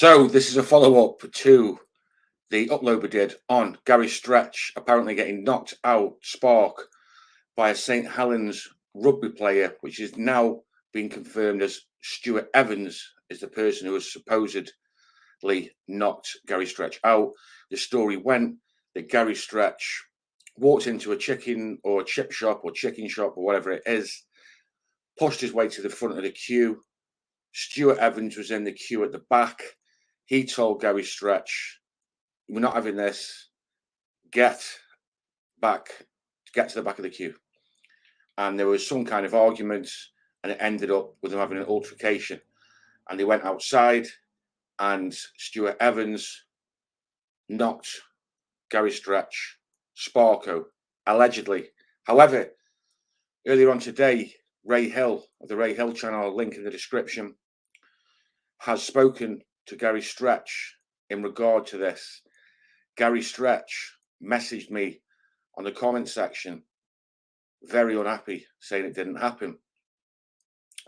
So this is a follow-up to the upload we did on Gary Strech apparently getting knocked out spark by a St Helens rugby player, which is now being confirmed as Stuart Evans is the person who has supposedly knocked Gary Strech out. The story went that Gary Strech walked into a chicken or chip shop or chicken shop or whatever it is, pushed his way to the front of the queue. Stuart Evans was in the queue at the back. He told Gary Strech, "We're not having this. Get to the back of the queue." And there was some kind of argument, and it ended up with them having an altercation. And they went outside, and Stuart Evans knocked Gary Strech, SPARKO, allegedly. However, earlier on today, Ray Hill of the Ray Hill channel, link in the description, has spoken to Gary Strech in regard to this. Gary Strech messaged me on the comment section, very unhappy, saying it didn't happen.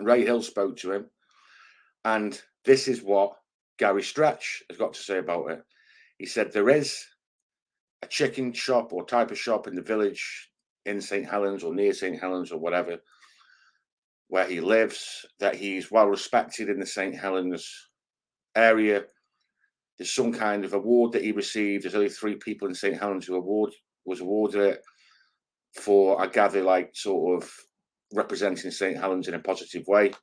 Ray Hill spoke to him, and this is what Gary Strech has got to say about it. He said there is a chicken shop or type of shop in the village in St Helens or near St Helens or whatever, where he lives, that he's well respected in the St Helens area. There's some kind of award that he received. There's only 3 people in St Helens who was awarded it for, I gather, like sort of representing St Helens in a positive way.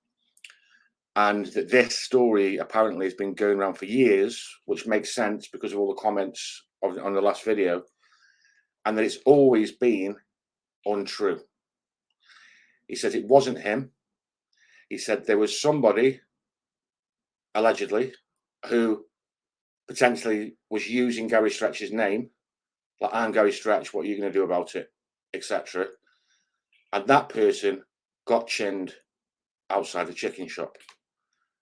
And that this story apparently has been going around for years, which makes sense because of all the comments on the last video, and that it's always been untrue. He says it wasn't him. He said there was somebody, allegedly, who potentially was using Gary Strech's name, like, "I'm Gary Strech, what are you going to do about it?" etc. And that person got chinned outside the chicken shop.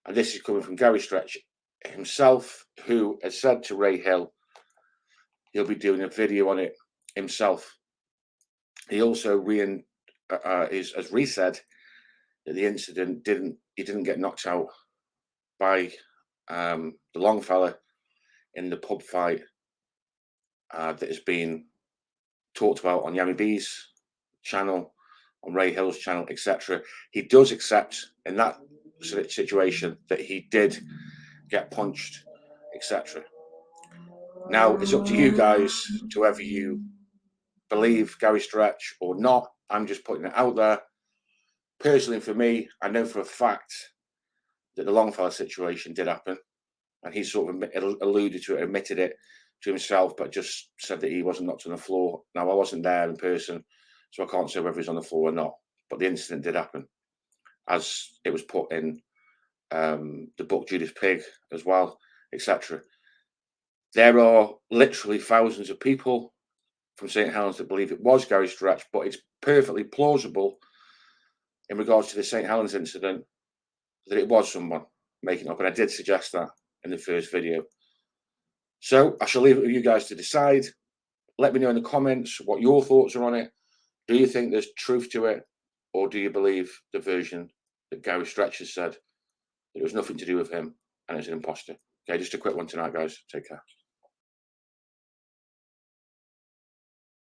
And this is coming from Gary Strech himself, who has said to Ray Hill he'll be doing a video on it himself. He also has re-said that the incident he didn't get knocked out by the long fella in the pub fight that has been talked about on Yami B's channel, on Ray Hill's channel, etc. He does accept in that situation that he did get punched, etc. Now it's up to you guys to whether you believe Gary Strech or not. I'm just putting it out there. Personally, for me, I know for a fact that the Longfellow situation did happen, and he sort of alluded to it, admitted it to himself, but just said that he wasn't knocked on the floor. Now, I wasn't there in person, so I can't say whether he's on the floor or not, but the incident did happen, as it was put in the book Judas Pig as well, etc. There are literally thousands of people from St Helens that believe it was Gary Strech, but it's perfectly plausible in regards to the St Helens incident that it was someone making up, and I did suggest that in the first video. So I shall leave it with you guys to decide. Let me know in the comments what your thoughts are on it. Do you think there's truth to it, or do you believe the version that Gary Strech has said, that it was nothing to do with him and it's an imposter? Okay, just a quick one tonight, guys. Take care.